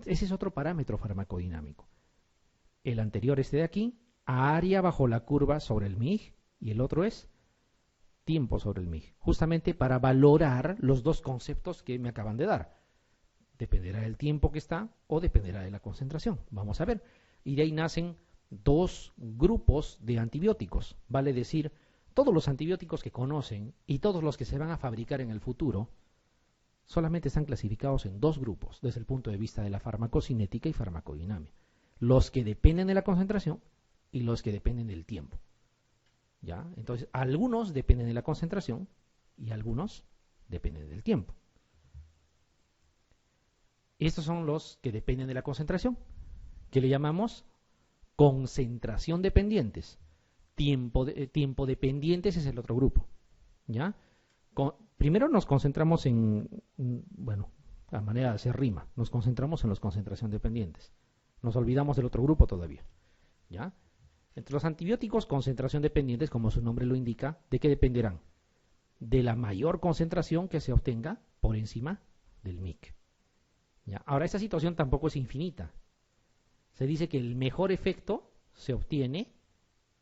Ese es otro parámetro farmacodinámico. El anterior, este de aquí, área bajo la curva sobre el MIG, y el otro es tiempo sobre el MIG, justamente para valorar los dos conceptos que me acaban de dar. Dependerá del tiempo que está o dependerá de la concentración. Vamos a ver. Y de ahí nacen dos grupos de antibióticos. Vale decir, todos los antibióticos que conocen y todos los que se van a fabricar en el futuro solamente están clasificados en dos grupos desde el punto de vista de la farmacocinética y farmacodinámica. Los que dependen de la concentración y los que dependen del tiempo. ¿Ya? Entonces, algunos dependen de la concentración y algunos dependen del tiempo. Estos son los que dependen de la concentración, que le llamamos concentración dependientes. Tiempo dependientes es el otro grupo. ¿Ya? Primero nos concentramos bueno, a manera de hacer rima, nos concentramos en los concentración dependientes. Nos olvidamos del otro grupo todavía. ¿Ya? Entre los antibióticos concentración dependientes, como su nombre lo indica, ¿de qué dependerán? De la mayor concentración que se obtenga por encima del MIC. ¿Ya? Ahora, esta situación tampoco es infinita. Se dice que el mejor efecto se obtiene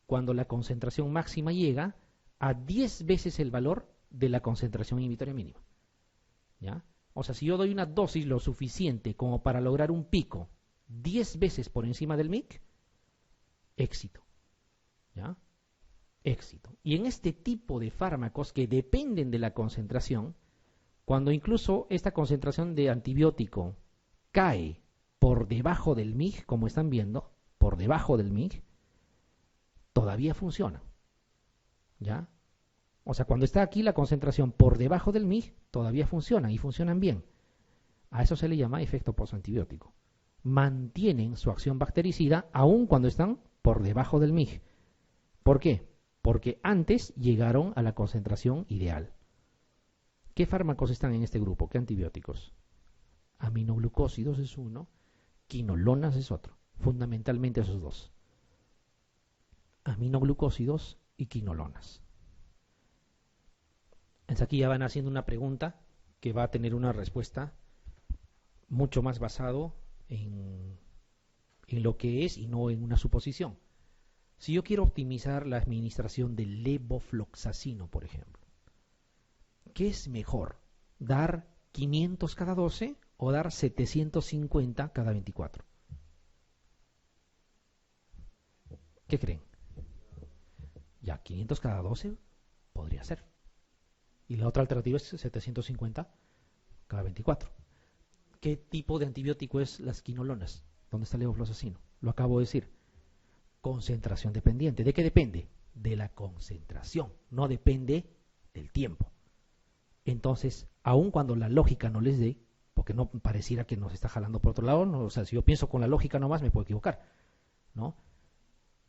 cuando la concentración máxima llega a 10 veces el valor de la concentración inhibitoria mínima. ¿Ya? O sea, si yo doy una dosis lo suficiente como para lograr un pico 10 veces por encima del MIC, éxito. ¿Ya? Éxito. Y en este tipo de fármacos que dependen de la concentración, cuando incluso esta concentración de antibiótico cae por debajo del MIG, como están viendo, por debajo del MIG, todavía funciona. ¿Ya? O sea, cuando está aquí la concentración por debajo del MIG, todavía funcionan y funcionan bien. A eso se le llama efecto postantibiótico. Mantienen su acción bactericida aun cuando están por debajo del MIG. ¿Por qué? Porque antes llegaron a la concentración ideal. ¿Qué fármacos están en este grupo? ¿Qué antibióticos? Aminoglucósidos es uno, quinolonas es otro. Fundamentalmente esos dos. Aminoglucósidos y quinolonas. Entonces aquí ya van haciendo una pregunta que va a tener una respuesta mucho más basado en lo que es y no en una suposición. Si yo quiero optimizar la administración del levofloxacino, por ejemplo, ¿qué es mejor? ¿Dar 500 cada 12 o dar 750 cada 24? ¿Qué creen? Ya, 500 cada 12 podría ser. Y la otra alternativa es 750 cada 24. ¿Qué tipo de antibiótico es las quinolonas? ¿Dónde está el levofloxacino? Lo acabo de decir. Concentración dependiente. ¿De qué depende? De la concentración. No depende del tiempo. Entonces, aun cuando la lógica no les dé, porque no pareciera que nos está jalando por otro lado, no, o sea, si yo pienso con la lógica nomás me puedo equivocar, ¿no?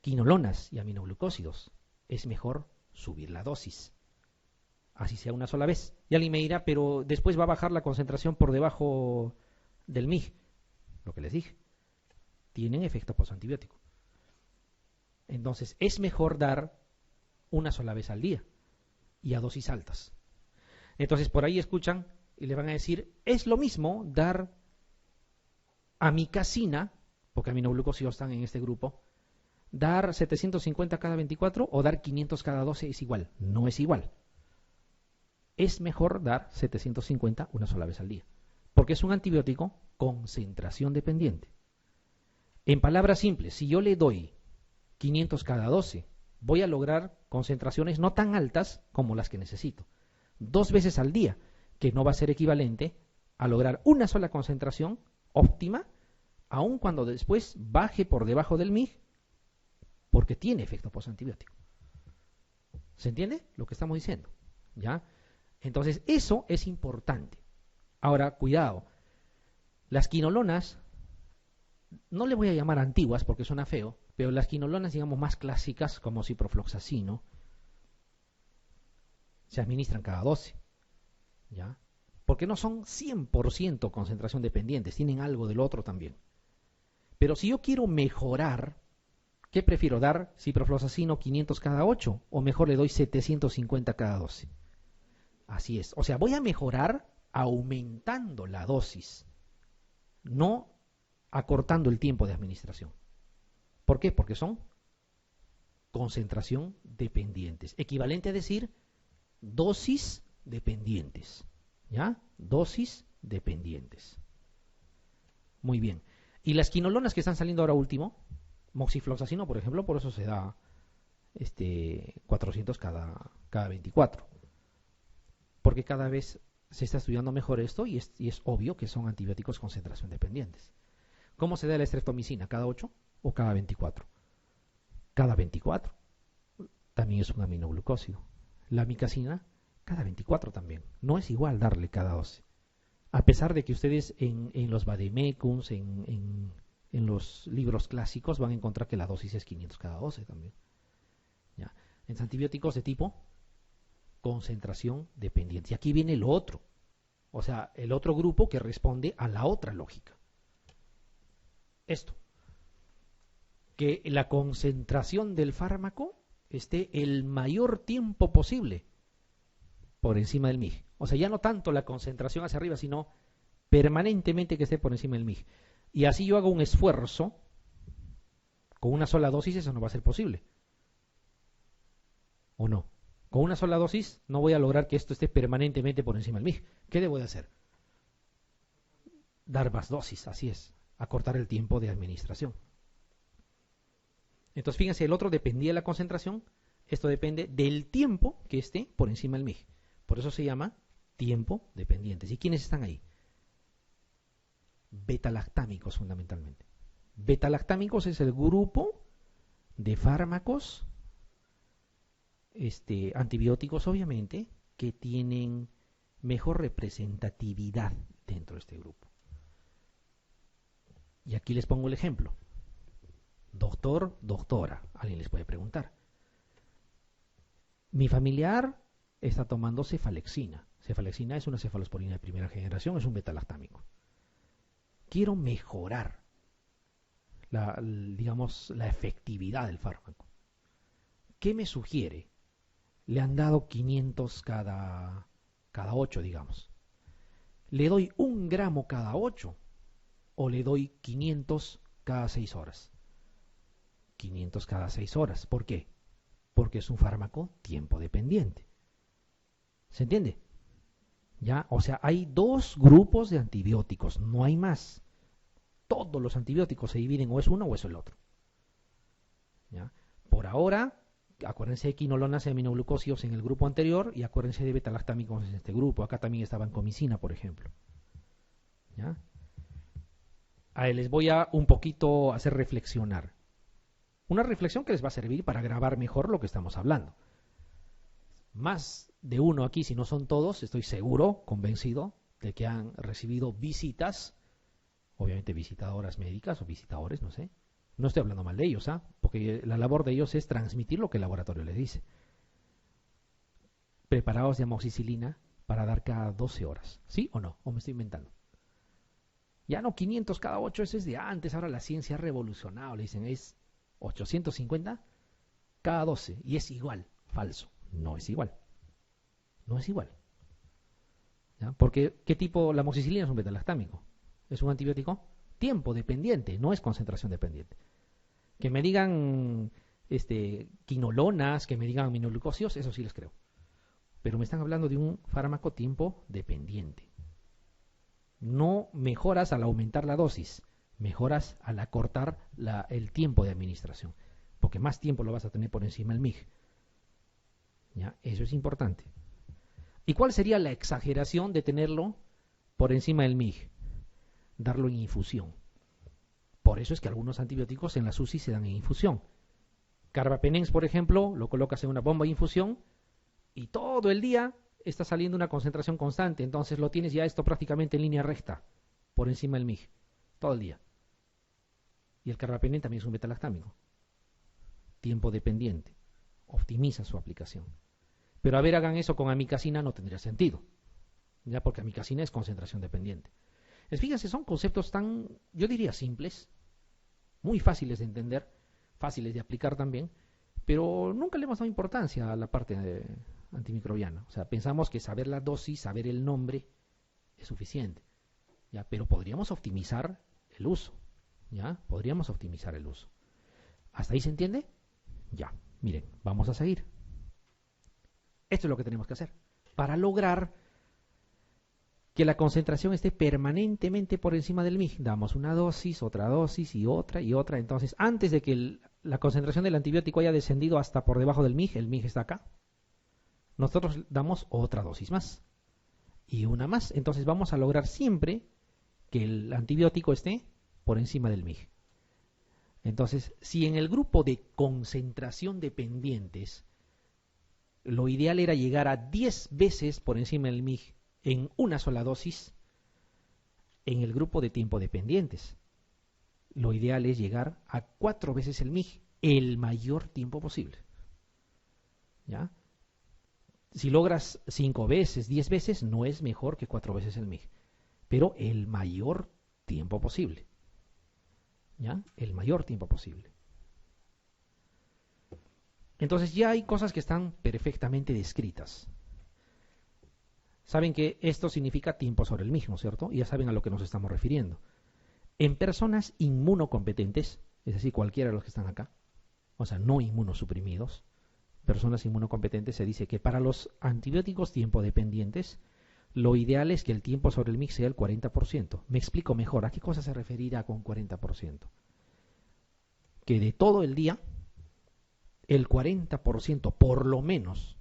Quinolonas y aminoglucósidos, es mejor subir la dosis. Así sea una sola vez. Y alguien me dirá, pero después va a bajar la concentración por debajo del MIG. Lo que les dije. Tienen efecto postantibiótico. Entonces, es mejor dar una sola vez al día y a dosis altas. Entonces, por ahí escuchan y le van a decir, es lo mismo dar amicacina, porque aminoglucósidos están en este grupo, dar 750 cada 24 o dar 500 cada 12 es igual. No es igual. Es mejor dar 750 una sola vez al día, porque es un antibiótico concentración dependiente. En palabras simples, si yo le doy 500 cada 12, voy a lograr concentraciones no tan altas como las que necesito. 2 veces al día, que no va a ser equivalente a lograr una sola concentración óptima, aun cuando después baje por debajo del MIG, porque tiene efecto postantibiótico. ¿Se entiende lo que estamos diciendo? ¿Ya? Entonces, eso es importante. Ahora, cuidado. Las quinolonas, no le voy a llamar antiguas porque suena feo, pero las quinolonas, digamos, más clásicas, como ciprofloxacino, se administran cada 12. ¿Ya? Porque no son 100% concentración dependientes, tienen algo del otro también. Pero si yo quiero mejorar, ¿qué prefiero? ¿Dar ciprofloxacino 500 cada 8 o mejor le doy 750 cada 12? Así es. O sea, voy a mejorar aumentando la dosis, no acortando el tiempo de administración. ¿Por qué? Porque son concentración dependientes. Equivalente a decir dosis dependientes. ¿Ya? Dosis dependientes. Muy bien. Y las quinolonas que están saliendo ahora último, moxifloxacino, por ejemplo, por eso se da 400 cada 24. Porque cada vez se está estudiando mejor esto y es obvio que son antibióticos concentración dependientes. ¿Cómo se da la estreptomicina? ¿Cada 8 o cada 24? Cada 24. También es un aminoglucósido. La amicacina, cada 24 también. No es igual darle cada 12. A pesar de que ustedes en los vademecums, en los libros clásicos, van a encontrar que la dosis es 500 cada 12 también. ¿Ya? En antibióticos de tipo concentración dependiente. Y aquí viene lo otro. O sea, el otro grupo que responde a la otra lógica. Esto. Que la concentración del fármaco esté el mayor tiempo posible por encima del MIG. O sea, ya no tanto la concentración hacia arriba, sino permanentemente que esté por encima del MIG. Y así yo hago un esfuerzo, con una sola dosis eso no va a ser posible. ¿O no? Con una sola dosis no voy a lograr que esto esté permanentemente por encima del MIG. ¿Qué debo de hacer? Dar más dosis, así es. Acortar el tiempo de administración. Entonces, fíjense, el otro dependía de la concentración. Esto depende del tiempo que esté por encima del MIG. Por eso se llama tiempo dependientes. ¿Y quiénes están ahí? Betalactámicos, fundamentalmente. Betalactámicos es el grupo de fármacos antibióticos, obviamente, que tienen mejor representatividad dentro de este grupo. Y aquí les pongo el ejemplo. Doctor, doctora, alguien les puede preguntar. Mi familiar está tomando cefalexina. Cefalexina es una cefalosporina de primera generación, es un betalactámico. Quiero mejorar la efectividad del fármaco. ¿Qué me sugiere? Le han dado 500 cada 8, digamos. ¿Le doy 1 gramo cada 8 o le doy 500 cada 6 horas? 500 cada 6 horas. ¿Por qué? Porque es un fármaco tiempo dependiente. ¿Se entiende? ¿Ya? O sea, hay 2 grupos de antibióticos, no hay más. Todos los antibióticos se dividen o es uno o es el otro. ¿Ya? Por ahora, acuérdense de quinolonas y aminoglucósidos en el grupo anterior y acuérdense de betalactámicos en este grupo. Acá también estaba vancomicina, por ejemplo. ¿Ya? Ahí les voy a un poquito hacer reflexionar. Una reflexión que les va a servir para grabar mejor lo que estamos hablando. Más de uno aquí, si no son todos, estoy seguro, convencido, de que han recibido visitas, obviamente visitadoras médicas o visitadores, no sé. No estoy hablando mal de ellos, porque la labor de ellos es transmitir lo que el laboratorio les dice. Preparados de amoxicilina para dar cada 12 horas. ¿Sí o no? ¿O me estoy inventando? Ya no 500 cada 8, eso es de antes, ahora la ciencia ha revolucionado, le dicen, es 850 cada 12 y es igual. Falso, no es igual. No es igual. ¿Ya? Porque, ¿qué tipo? La amoxicilina es un betalactámico. ¿Es un antibiótico? Tiempo dependiente, no es concentración dependiente. Que me digan quinolonas, que me digan aminoglucósidos, eso sí les creo. Pero me están hablando de un fármaco tiempo dependiente. No mejoras al aumentar la dosis, mejoras al acortar el tiempo de administración, porque más tiempo lo vas a tener por encima del MIG. ¿Ya? Eso es importante. ¿Y cuál sería la exageración de tenerlo por encima del MIG? Darlo en infusión. Por eso es que algunos antibióticos en la UCI se dan en infusión. Carbapenems, por ejemplo, lo colocas en una bomba de infusión y todo el día está saliendo una concentración constante. Entonces lo tienes ya esto prácticamente en línea recta, por encima del MIG, todo el día. Y el carbapenem también es un betalactámico. Tiempo dependiente. Optimiza su aplicación. Pero a ver, hagan eso con amicacina, no tendría sentido. Ya, porque amicacina es concentración dependiente. Fíjense, son conceptos tan, yo diría, simples, muy fáciles de entender, fáciles de aplicar también, pero nunca le hemos dado importancia a la parte antimicrobiana. O sea, pensamos que saber la dosis, saber el nombre, es suficiente. ¿Ya? Pero podríamos optimizar el uso. ¿Ya? Podríamos optimizar el uso. ¿Hasta ahí se entiende? Ya, miren, vamos a seguir. Esto es lo que tenemos que hacer para lograr que la concentración esté permanentemente por encima del MIG. Damos una dosis, otra dosis y otra y otra. Entonces, antes de que la concentración del antibiótico haya descendido hasta por debajo del MIG, el MIG está acá, nosotros damos otra dosis más y una más. Entonces vamos a lograr siempre que el antibiótico esté por encima del MIG. Entonces, si en el grupo de concentración dependientes lo ideal era llegar a 10 veces por encima del MIG en una sola dosis, en el grupo de tiempo dependientes lo ideal es llegar a 4 veces el MIG el mayor tiempo posible. ¿Ya? Si logras 5 veces, 10 veces, no es mejor que 4 veces el MIG, pero el mayor tiempo posible. ¿Ya? El mayor tiempo posible. Entonces ya hay cosas que están perfectamente descritas. Saben que esto significa tiempo sobre el MIG, ¿no es cierto? Y ya saben a lo que nos estamos refiriendo. En personas inmunocompetentes, es decir, cualquiera de los que están acá, o sea, no inmunosuprimidos, personas inmunocompetentes, se dice que para los antibióticos tiempo dependientes, lo ideal es que el tiempo sobre el MIG sea el 40%. Me explico mejor. ¿A qué cosa se referirá con 40%? Que de todo el día, el 40% por lo menos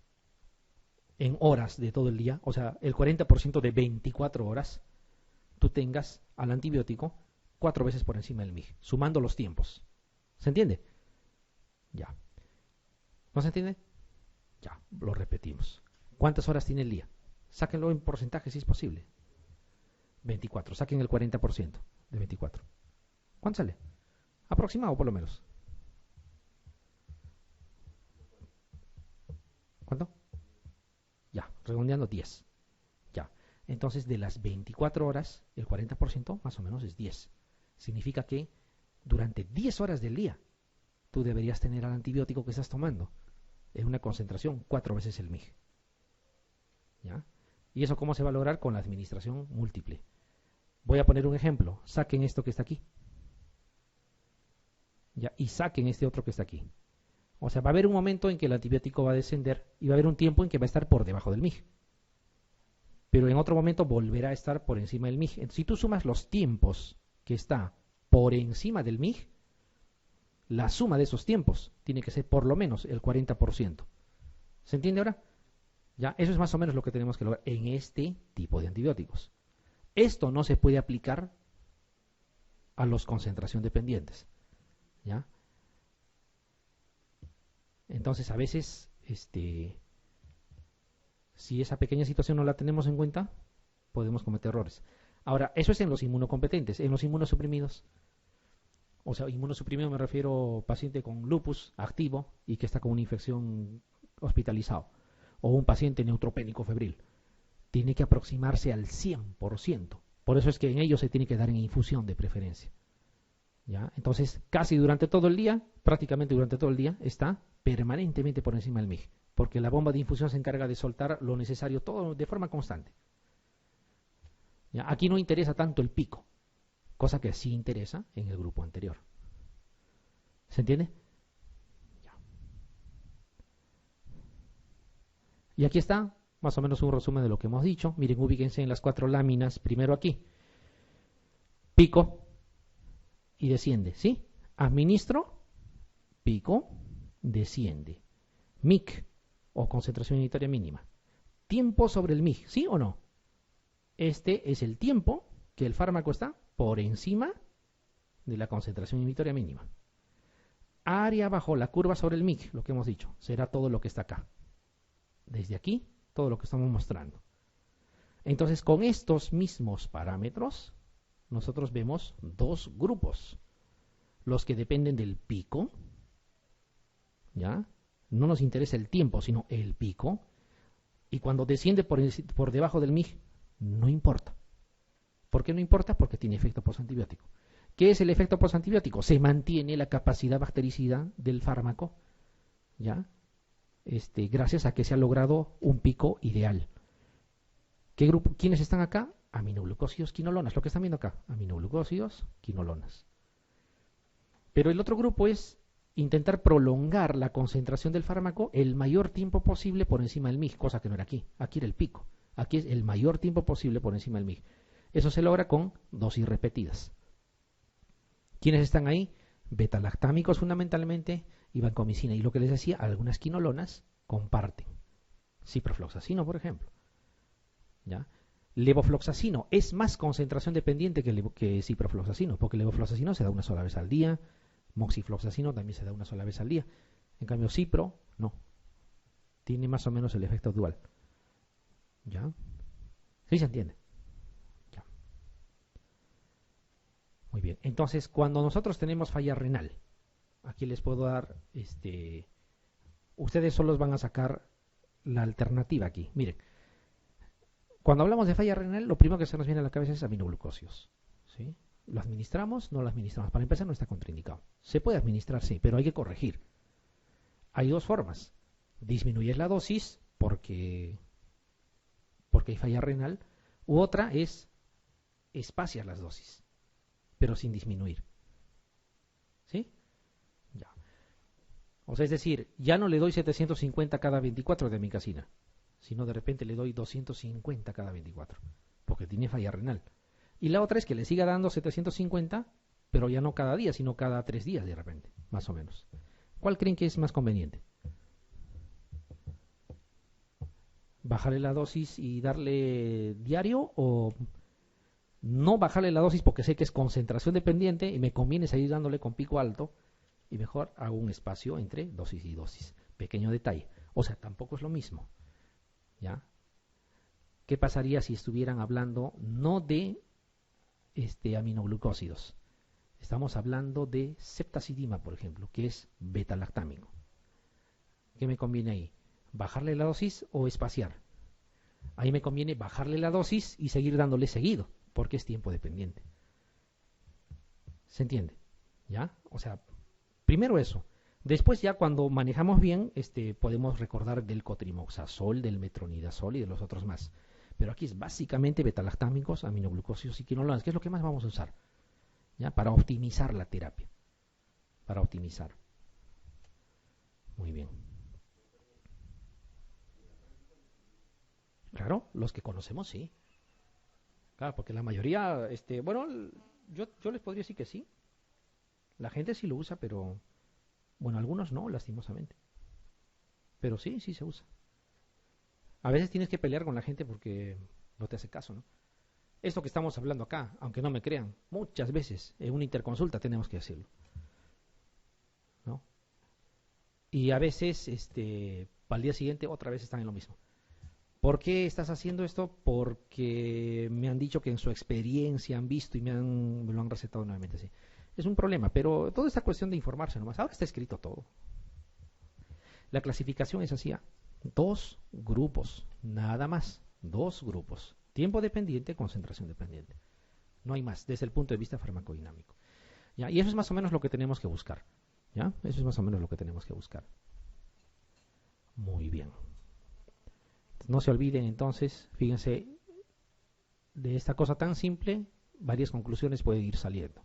en horas de todo el día, o sea, el 40% de 24 horas, tú tengas al antibiótico 4 veces por encima del MIG, sumando los tiempos. ¿Se entiende? Ya. ¿No se entiende? Ya, lo repetimos. ¿Cuántas horas tiene el día? Sáquenlo en porcentaje si es posible. 24. Saquen el 40% de 24. ¿Cuánto sale? Aproximado por lo menos. ¿Cuánto? Ya, redondeando 10. Ya. Entonces de las 24 horas, el 40% más o menos es 10. Significa que durante 10 horas del día tú deberías tener al antibiótico que estás tomando en una concentración 4 veces el MIG. ¿Ya? ¿Y eso cómo se va a lograr? Con la administración múltiple. Voy a poner un ejemplo. Saquen esto que está aquí. ¿Ya? Y saquen este otro que está aquí. O sea, va a haber un momento en que el antibiótico va a descender y va a haber un tiempo en que va a estar por debajo del MIG. Pero en otro momento volverá a estar por encima del MIG. Entonces, si tú sumas los tiempos que está por encima del MIG, la suma de esos tiempos tiene que ser por lo menos el 40%. ¿Se entiende ahora? Ya, eso es más o menos lo que tenemos que lograr en este tipo de antibióticos. Esto no se puede aplicar a los concentración dependientes. ¿Ya? Entonces, a veces, si esa pequeña situación no la tenemos en cuenta, podemos cometer errores. Ahora, eso es en los inmunocompetentes. En los inmunosuprimidos, o sea, inmunosuprimido me refiero a paciente con lupus activo y que está con una infección hospitalizado, o un paciente neutropénico febril, tiene que aproximarse al 100%. Por eso es que en ellos se tiene que dar en infusión de preferencia. ¿Ya? Entonces, casi durante todo el día, prácticamente durante todo el día, está permanentemente por encima del MIG, porque la bomba de infusión se encarga de soltar lo necesario todo de forma constante. ¿Ya? Aquí no interesa tanto el pico, cosa que sí interesa en el grupo anterior. ¿Se entiende? Ya. Y aquí está más o menos un resumen de lo que hemos dicho. Miren, ubíquense en las 4 láminas, primero aquí. Pico y desciende, ¿sí? Administro, pico, desciende. MIC, o concentración unitaria mínima. Tiempo sobre el MIG, ¿sí o no? Este es el tiempo que el fármaco está por encima de la concentración unitaria mínima. Área bajo la curva sobre el MIG, lo que hemos dicho, será todo lo que está acá. Desde aquí, todo lo que estamos mostrando. Entonces, con estos mismos parámetros, nosotros vemos dos grupos. Los que dependen del pico, ¿ya? No nos interesa el tiempo, sino el pico. Y cuando desciende por debajo del MIG, no importa. ¿Por qué no importa? Porque tiene efecto postantibiótico. ¿Qué es el efecto postantibiótico? Se mantiene la capacidad bactericida del fármaco, ¿ya? Gracias a que se ha logrado un pico ideal. ¿Qué grupo? ¿Quiénes están acá? Aminoglucósidos, quinolonas. Lo que están viendo acá, aminoglucósidos, quinolonas. Pero el otro grupo es intentar prolongar la concentración del fármaco el mayor tiempo posible por encima del MIG, cosa que no era aquí. Aquí era el pico. Aquí es el mayor tiempo posible por encima del MIG. Eso se logra con dosis repetidas. ¿Quiénes están ahí? Betalactámicos fundamentalmente y vancomicina. Y lo que les decía, algunas quinolonas comparten. Ciprofloxacino, por ejemplo. ¿Ya? Levofloxacino es más concentración dependiente que ciprofloxacino, porque levofloxacino se da una sola vez al día, moxifloxacino también se da una sola vez al día. En cambio, cipro, no. Tiene más o menos el efecto dual. ¿Ya? ¿Sí se entiende? Ya. Muy bien. Entonces, cuando nosotros tenemos falla renal, aquí les puedo dar, ustedes solos van a sacar la alternativa aquí. Miren, cuando hablamos de falla renal, lo primero que se nos viene a la cabeza es aminoglucósidos. ¿Sí? ¿Lo administramos? No lo administramos. Para empezar, no está contraindicado. Se puede administrar, sí, pero hay que corregir. Hay dos formas. Disminuyes la dosis porque hay falla renal, u otra es espaciar las dosis, pero sin disminuir. ¿Sí? Ya. O sea, es decir, ya no le doy 750 cada 24 de amikacina, sino de repente le doy 250 cada 24, porque tiene falla renal. Y la otra es que le siga dando 750, pero ya no cada día, sino cada 3 días de repente, más o menos. ¿Cuál creen que es más conveniente? ¿Bajarle la dosis y darle diario o no bajarle la dosis porque sé que es concentración dependiente y me conviene seguir dándole con pico alto y mejor hago un espacio entre dosis y dosis? Pequeño detalle. O sea, tampoco es lo mismo. ¿Ya? ¿Qué pasaría si estuvieran hablando no de aminoglucósidos? Estamos hablando de ceftazidima, por ejemplo, que es betalactámico. ¿Qué me conviene ahí? ¿Bajarle la dosis o espaciar? Ahí me conviene bajarle la dosis y seguir dándole seguido, porque es tiempo dependiente. ¿Se entiende? ¿Ya? O sea, primero eso. Después ya cuando manejamos bien, podemos recordar del cotrimoxazol, del metronidazol y de los otros más. Pero aquí es básicamente betalactámicos, aminoglucósidos y quinolonas, que es lo que más vamos a usar, ¿ya? Para optimizar la terapia. Para optimizar. Muy bien. Claro, los que conocemos sí. Claro, porque la mayoría, bueno, yo les podría decir que sí. La gente sí lo usa, pero bueno, algunos no, lastimosamente. Pero sí, sí se usa. A veces tienes que pelear con la gente porque no te hace caso, ¿no? Esto que estamos hablando acá, aunque no me crean, muchas veces en una interconsulta tenemos que decirlo, ¿no? Y a veces, para el día siguiente, otra vez están en lo mismo. ¿Por qué estás haciendo esto? Porque me han dicho que en su experiencia han visto y me lo han recetado nuevamente. Sí. Es un problema, pero toda esta cuestión de informarse nomás. Ahora está escrito todo. La clasificación es así. 2 grupos, nada más. 2 grupos. Tiempo dependiente, concentración dependiente. No hay más, desde el punto de vista farmacodinámico. ¿Ya? Y eso es más o menos lo que tenemos que buscar. ¿Ya? Eso es más o menos lo que tenemos que buscar. Muy bien. No se olviden entonces, fíjense, de esta cosa tan simple, varias conclusiones pueden ir saliendo.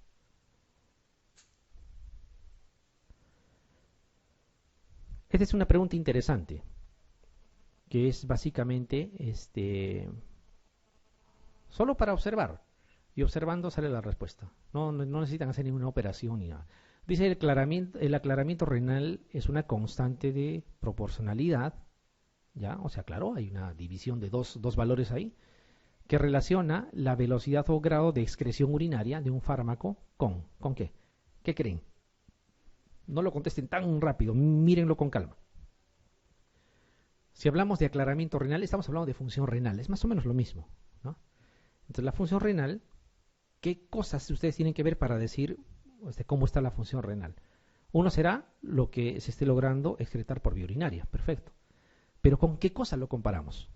Esta es una pregunta interesante, que es básicamente solo para observar, y observando sale la respuesta. No necesitan hacer ninguna operación ni nada. Dice el aclaramiento renal es una constante de proporcionalidad. ¿Ya? O sea, claro, hay una división de dos valores ahí que relaciona la velocidad o grado de excreción urinaria de un fármaco ¿con qué? ¿Qué creen? No lo contesten tan rápido, mírenlo con calma. Si hablamos de aclaramiento renal, estamos hablando de función renal, es más o menos lo mismo, ¿no? Entonces, la función renal, ¿qué cosas ustedes tienen que ver para decir cómo está la función renal? Uno será lo que se esté logrando excretar por vía urinaria, perfecto. Pero ¿con qué cosa lo comparamos?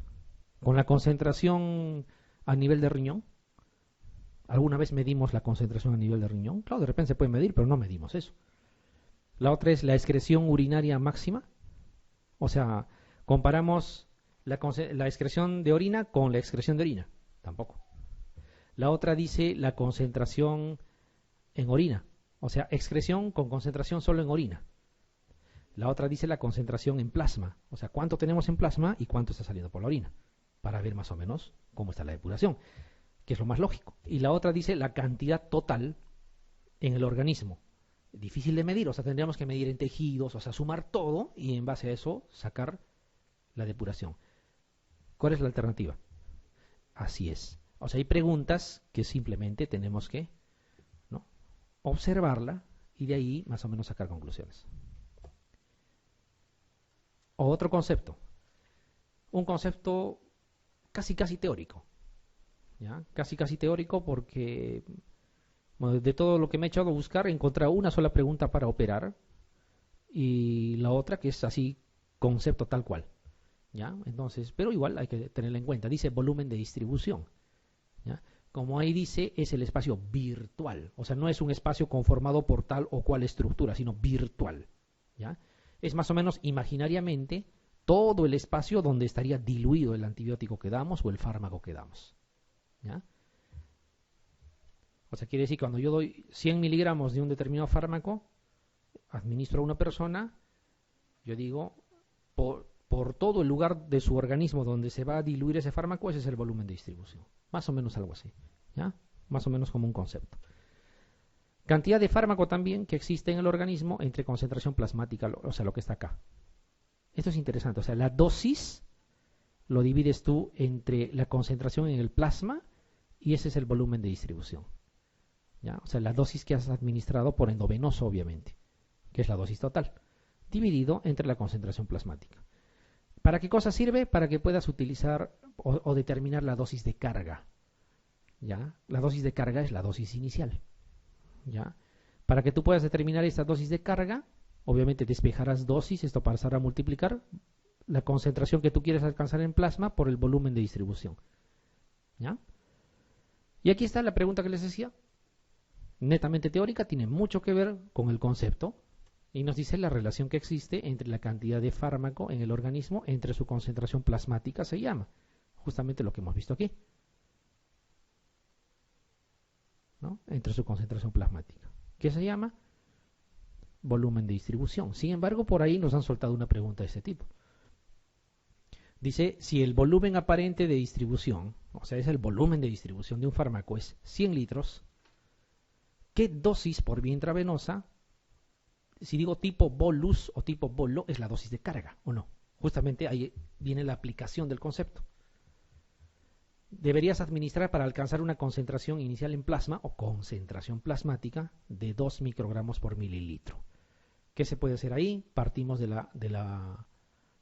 ¿Con la concentración a nivel de riñón? ¿Alguna vez medimos la concentración a nivel de riñón? Claro, de repente se puede medir, pero no medimos eso. La otra es la excreción urinaria máxima. O sea, comparamos la excreción de orina con la excreción de orina. Tampoco. La otra dice la concentración en orina. O sea, excreción con concentración solo en orina. La otra dice la concentración en plasma, o sea, cuánto tenemos en plasma y cuánto está saliendo por la orina, para ver más o menos cómo está la depuración, que es lo más lógico. Y la otra dice la cantidad total en el organismo. Difícil de medir, o sea, tendríamos que medir en tejidos, o sea, sumar todo y en base a eso sacar la depuración. ¿Cuál es la alternativa? Así es. O sea, hay preguntas que simplemente tenemos que, ¿no?, observarla y de ahí más o menos sacar conclusiones. Otro concepto, un concepto casi teórico, ¿ya? Casi teórico porque, bueno, de todo lo que me he echado a buscar, he encontrado una sola pregunta para operar y la otra que es así, concepto tal cual, ¿ya? Entonces, pero igual hay que tenerla en cuenta. Dice volumen de distribución, ¿ya? Como ahí dice, es el espacio virtual, o sea, no es un espacio conformado por tal o cual estructura, sino virtual, ¿ya? Es más o menos imaginariamente todo el espacio donde estaría diluido el antibiótico que damos o el fármaco que damos, ¿ya? O sea, quiere decir que cuando yo doy 100 miligramos de un determinado fármaco, administro a una persona, yo digo, por todo el lugar de su organismo donde se va a diluir ese fármaco, ese es el volumen de distribución. Más o menos algo así, ¿ya? Más o menos como un concepto. Cantidad de fármaco también que existe en el organismo entre concentración plasmática, o sea, lo que está acá. Esto es interesante, o sea, la dosis lo divides tú entre la concentración en el plasma y ese es el volumen de distribución, ¿ya? O sea, la dosis que has administrado por endovenoso, obviamente, que es la dosis total, dividido entre la concentración plasmática. ¿Para qué cosa sirve? Para que puedas utilizar o determinar la dosis de carga, ¿ya? La dosis de carga es la dosis inicial, ¿ya? Para que tú puedas determinar esta dosis de carga, obviamente despejarás dosis, esto pasará a multiplicar la concentración que tú quieres alcanzar en plasma por el volumen de distribución, ¿ya? Y aquí está la pregunta que les decía, netamente teórica, tiene mucho que ver con el concepto y nos dice la relación que existe entre la cantidad de fármaco en el organismo entre su concentración plasmática, se llama justamente lo que hemos visto aquí, ¿no? Entre su concentración plasmática, ¿qué se llama? Volumen de distribución. Sin embargo, por ahí nos han soltado una pregunta de este tipo. Dice, si el volumen aparente de distribución, o sea, es el volumen de distribución de un fármaco, es 100 litros, ¿qué dosis por vía intravenosa, si digo tipo bolus o tipo bolo, es la dosis de carga o no? Justamente ahí viene la aplicación del concepto. Deberías administrar para alcanzar una concentración inicial en plasma o concentración plasmática de 2 microgramos por mililitro. ¿Qué se puede hacer ahí? Partimos de la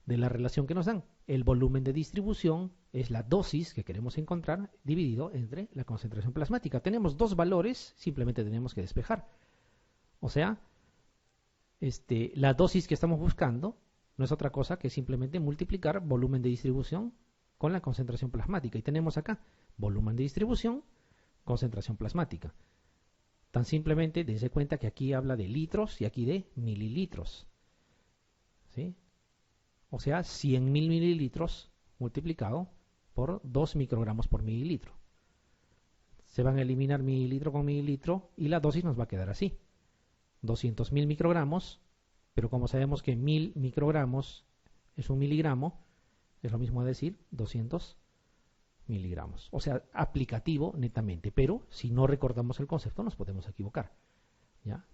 relación que nos dan. El volumen de distribución es la dosis que queremos encontrar dividido entre la concentración plasmática. Tenemos dos valores, simplemente tenemos que despejar. O sea, la dosis que estamos buscando no es otra cosa que simplemente multiplicar volumen de distribución con la concentración plasmática. Y tenemos acá volumen de distribución, concentración plasmática. Tan simplemente dense cuenta que aquí habla de litros y aquí de mililitros, ¿sí? O sea, 100.000 mililitros multiplicado por 2 microgramos por mililitro. Se van a eliminar mililitro con mililitro y la dosis nos va a quedar así. 200.000 microgramos, pero como sabemos que 1000 microgramos es un miligramo, es lo mismo decir 200 miligramos. O sea, aplicativo netamente, pero si no recordamos el concepto nos podemos equivocar, ¿ya?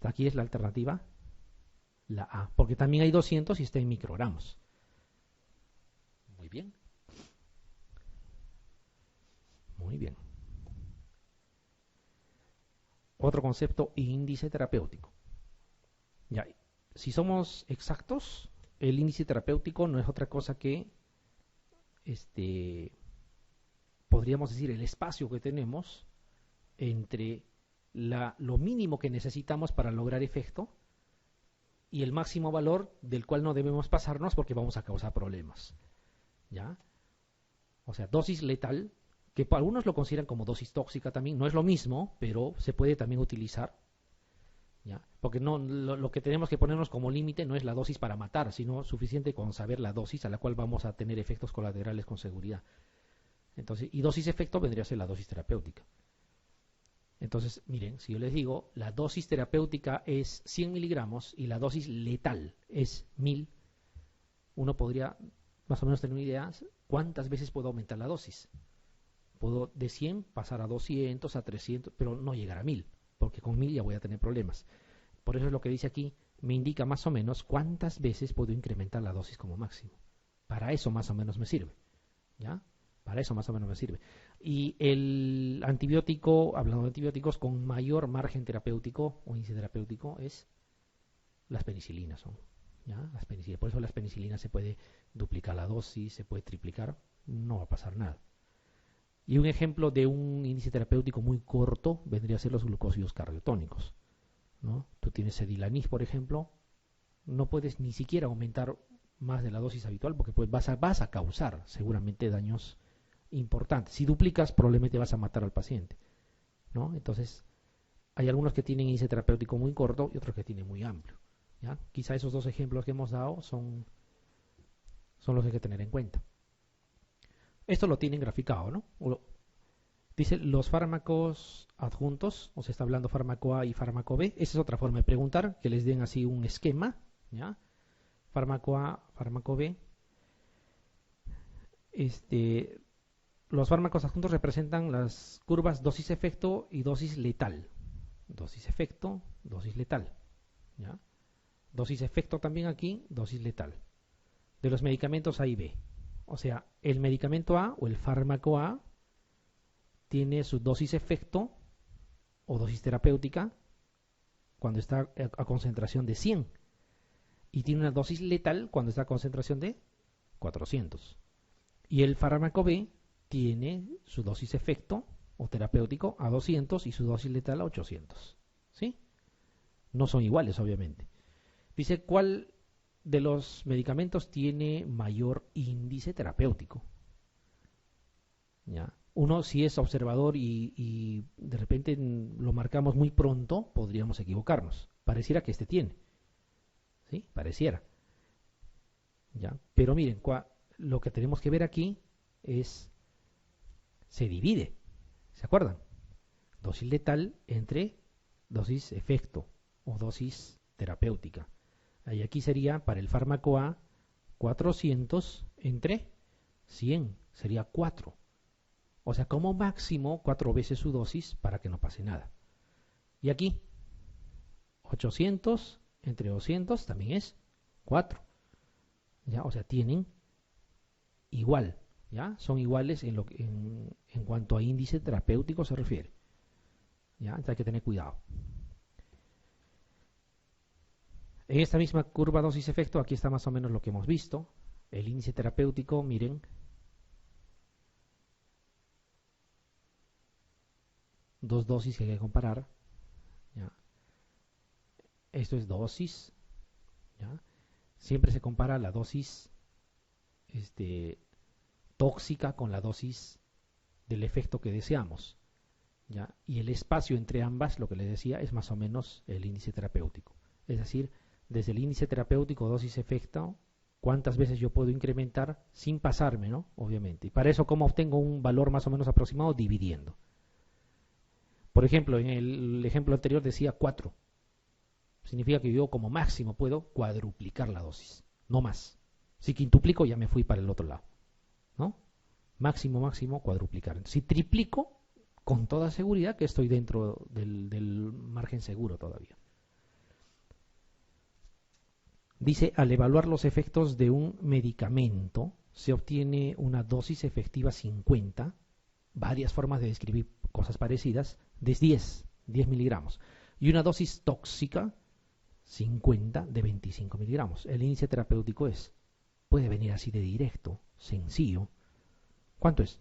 Aquí es la alternativa, la A, porque también hay 200 y está en microgramos. Muy bien. Muy bien. Otro concepto, índice terapéutico. Ya, si somos exactos, el índice terapéutico no es otra cosa que podríamos decir el espacio que tenemos entre lo mínimo que necesitamos para lograr efecto y el máximo valor del cual no debemos pasarnos porque vamos a causar problemas, ¿ya? O sea, dosis letal, que algunos lo consideran como dosis tóxica también, no es lo mismo, pero se puede también utilizar, ¿ya? Porque no, lo que tenemos que ponernos como límite no es la dosis para matar, sino suficiente con saber la dosis a la cual vamos a tener efectos colaterales con seguridad. Entonces, y dosis efecto vendría a ser la dosis terapéutica. Entonces, miren, si yo les digo, la dosis terapéutica es 100 miligramos y la dosis letal es 1000, uno podría más o menos tener una idea cuántas veces puedo aumentar la dosis. Puedo de 100 pasar a 200, a 300, pero no llegar a 1000, porque con 1000 ya voy a tener problemas. Por eso es lo que dice aquí, me indica más o menos cuántas veces puedo incrementar la dosis como máximo. Para eso más o menos me sirve, ¿ya? Para eso más o menos me sirve. Y el antibiótico, hablando de antibióticos, con mayor margen terapéutico o índice terapéutico es las penicilinas. ¿Ya? Las penicilinas. Por eso las penicilinas se puede duplicar la dosis, se puede triplicar, no va a pasar nada. Y un ejemplo de un índice terapéutico muy corto vendría a ser los glucósidos cardiotónicos, ¿no? Tú tienes Sedilanib, por ejemplo, no puedes ni siquiera aumentar más de la dosis habitual porque pues vas a causar seguramente daños importantes. Si duplicas, probablemente vas a matar al paciente, ¿no? Entonces, hay algunos que tienen índice terapéutico muy corto y otros que tienen muy amplio, ¿ya? Quizá esos dos ejemplos que hemos dado son los que hay que tener en cuenta. Esto lo tienen graficado, ¿no? Dice los fármacos adjuntos, o se está hablando fármaco A y fármaco B. Esa es otra forma de preguntar, que les den así un esquema, ¿ya? Fármaco A, fármaco B. Los fármacos adjuntos representan las curvas dosis-efecto y dosis letal. Dosis-efecto, dosis letal, ¿ya? Dosis-efecto también aquí, dosis letal. De los medicamentos A y B. O sea, el medicamento A o el fármaco A tiene su dosis efecto o dosis terapéutica cuando está a concentración de 100 y tiene una dosis letal cuando está a concentración de 400. Y el fármaco B tiene su dosis efecto o terapéutico a 200 y su dosis letal a 800. ¿Sí? No son iguales, obviamente. Dice, ¿cuál de los medicamentos tiene mayor índice terapéutico? ¿Ya? Uno, si es observador y de repente lo marcamos muy pronto, podríamos equivocarnos. Pareciera que este tiene. ¿Sí? Pareciera. ¿Ya? Pero miren, lo que tenemos que ver aquí es, se divide. ¿Se acuerdan? Dosis letal entre dosis efecto o dosis terapéutica. Ahí aquí sería para el fármaco A 400 entre 100, sería 4. O sea, como máximo 4 veces su dosis para que no pase nada. Y aquí 800 entre 200 también es 4. ¿Ya? O sea, tienen igual, ¿ya? Son iguales en cuanto a índice terapéutico se refiere. ¿Ya? Entonces hay que tener cuidado. En esta misma curva dosis-efecto, aquí está más o menos lo que hemos visto. El índice terapéutico, miren. Dos dosis que hay que comparar. ¿Ya? Esto es dosis. ¿Ya? Siempre se compara la dosis tóxica con la dosis del efecto que deseamos. ¿Ya? Y el espacio entre ambas, lo que les decía, es más o menos el índice terapéutico. Es decir, desde el índice terapéutico dosis-efecto, cuántas veces yo puedo incrementar sin pasarme, ¿no? Obviamente. Y para eso, ¿cómo obtengo un valor más o menos aproximado? Dividiendo. Por ejemplo, en el ejemplo anterior decía 4. Significa que yo como máximo puedo cuadruplicar la dosis, no más. Si quintuplico ya me fui para el otro lado, ¿no? Máximo, cuadruplicar. Si triplico, con toda seguridad que estoy dentro del margen seguro todavía. Dice, al evaluar los efectos de un medicamento, se obtiene una dosis efectiva 50, varias formas de describir cosas parecidas, de 10 miligramos, y una dosis tóxica 50 de 25 miligramos. El índice terapéutico puede venir así de directo, sencillo. ¿Cuánto es?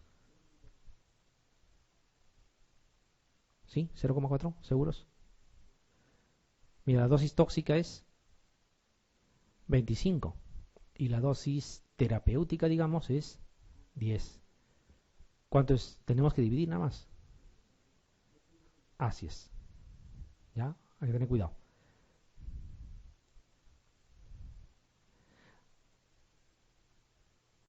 ¿Sí? ¿0,4? ¿Seguros? Mira, la dosis tóxica es 25 y la dosis terapéutica, digamos, es 10. ¿Cuánto es? Tenemos que dividir nada más. Así es. ¿Ya? Hay que tener cuidado.